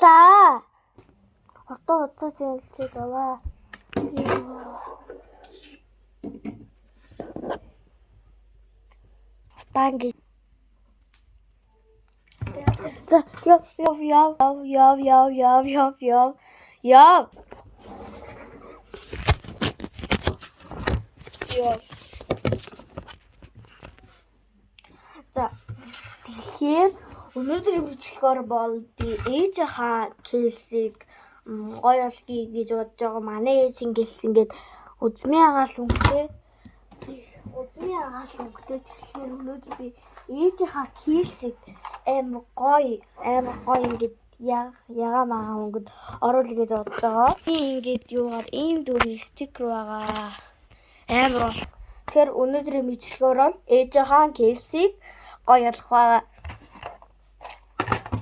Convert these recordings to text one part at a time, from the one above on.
Ядлаа. Одоо уцаа зэлчээд яваа. Танги. За яв. За тэгэхээр өнөөдрийн бичлэгээр бол би ээжийнхаа кейсийг гоё олдгийг гэж бодож байгаа. Манай ээж ингээс ингээд үзмийн агаал өнгөтэй. Тэгэхээр өнөөдөр би ээжийнхаа кейсийг амар гоё ингээд ягаа магаа өнгөд оруулах гэж бодож байгаа. Би ингээд юугаар ийм дүрийн стикер байгаа. Амар бол. Тэгэхээр өнөөдрийн бичлэгээр бол ээжийнхаа кейсийг гоё олох байгаа.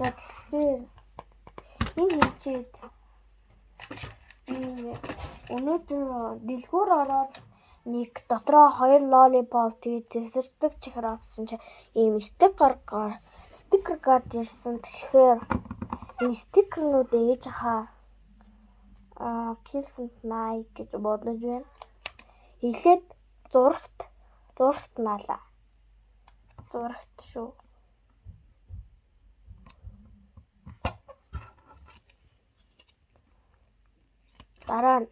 За тэгэхээр энэ хэмжээд өнөөдөр дэлгүүр ороод нэг дотроо 2 лолипоп тэгээд зэсэрдэг чихэр авсан чи ийм стикер гарч ирсэн. Тэгэхээр энэ стикернүүд ээжийнхаа кейсэнд най гэж бодож байна. Эхлээд зурагт наалаа. Зурагт шүү. Дараа нь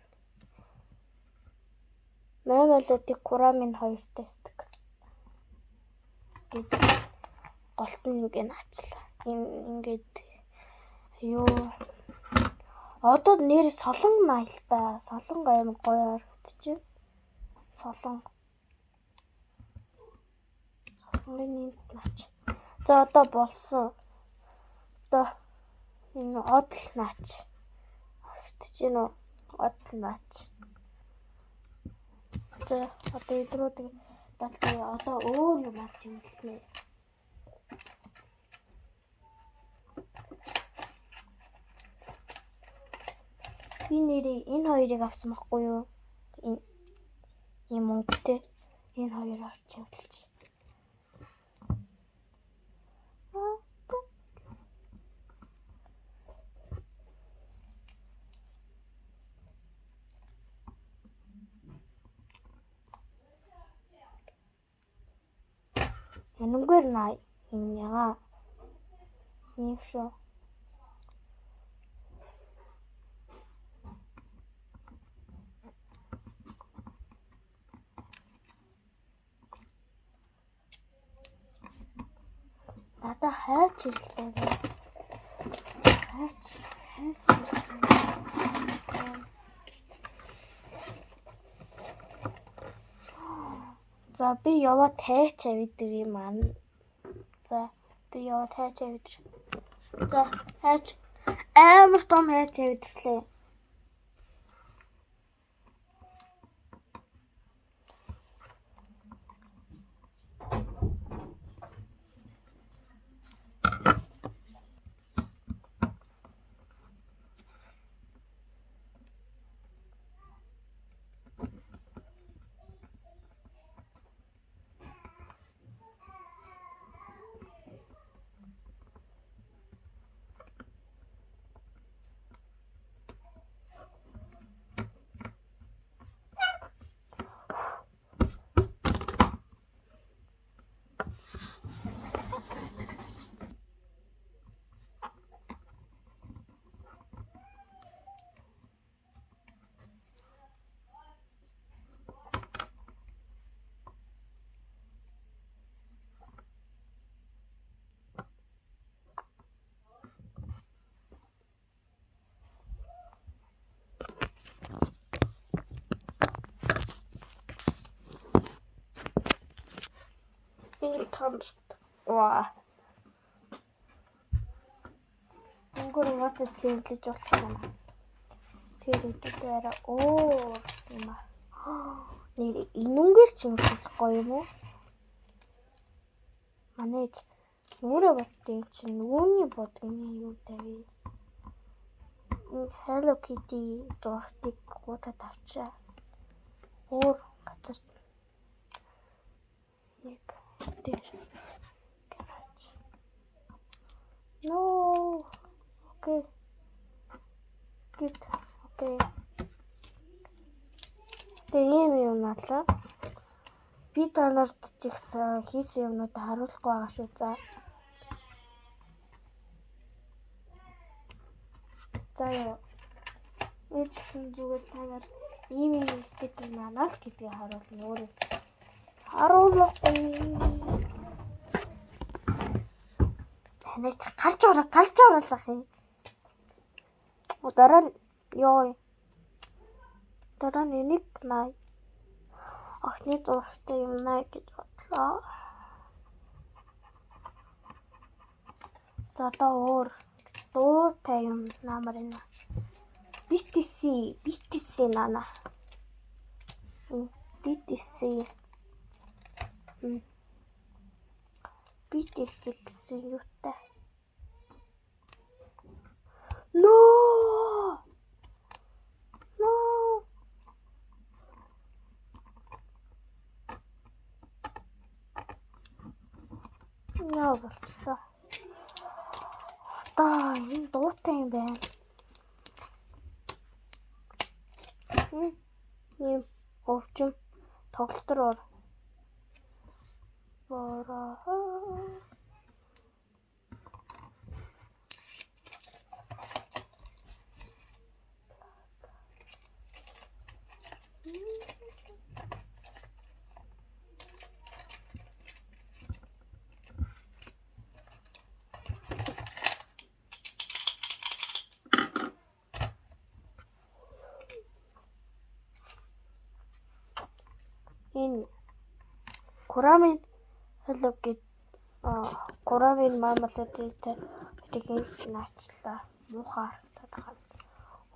Mamelody Kuramын 2-тай стикер. Голт нь ингэ наачлаа. Ингээд юу одоо нэр солон наалтай. Солон амар гоё харагдчих. Солонгын наач. За одоо болсон. Одоо энэ одл наач. Харагдчих нөө одл наач. За одоо идрүүдийг одоо өөр юм авч юм гэлээ. Би нэрийг энэ хоёрыг авсан байхгүй юу? Ийм өнгөтэй энэ хоёр авч явуулчих. Энэгээр наа юм яга. Ийм шүү. Надаа хайч хэрэгтэй байна. Хайч. За би яваа тайч авидаг юм аа. За би яваа тайч авидаг. За хайч амар том хайч авидлээ. Ваа. Өнгөр угаасаа цэвэрлэж болох юм. Тэр үедээ арай юм аа. Нэр энүүгээр ч юм болохгүй юм уу? Манайд өөрөө бодсон чинь нөгөөний бодгоны юу тавь. Hello Kitty дуртыг гутад авчаа. Өөр газар нэг дээр гараач. No. Окей. гэд окей. Тэгээ юм наалаа. Би танарт ч ихсэн хийсэн юмнуудаа харуулахгүй байгаа шүү. За яа. Ээж гэсэн зүгээр танаар ийм стикер манаа л гэдгийг харуулна өөрөө. Харуулахгүй. Танайч гарч оруулах юм. Дараа нь ёо. Дараа нь нэг най. Охны зурагтай юм наа гэж бодлоо. За одоо өөр дуутай юм намар энэ. BTC нана. BTC гэсэн юутай. No. Яа болчихлоо. Одоо энэ дуутай юм байна. Ийм өвчм тоглолтор бороо. Энэ Курамын хэлэг гэд Курамын маамлуудтай тэгин наачлаа. Муухай харагдаад байгаа.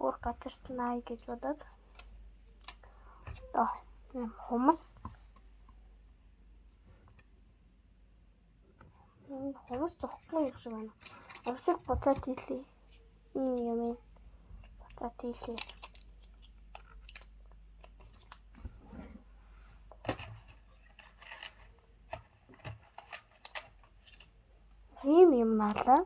Өөр газарт наа гэж бодоод хүмүүс зохгүй юм шиг байна. Амсыг буцаад хийлээ. Юм буцаад хийлээ. Ийм юм наалаа.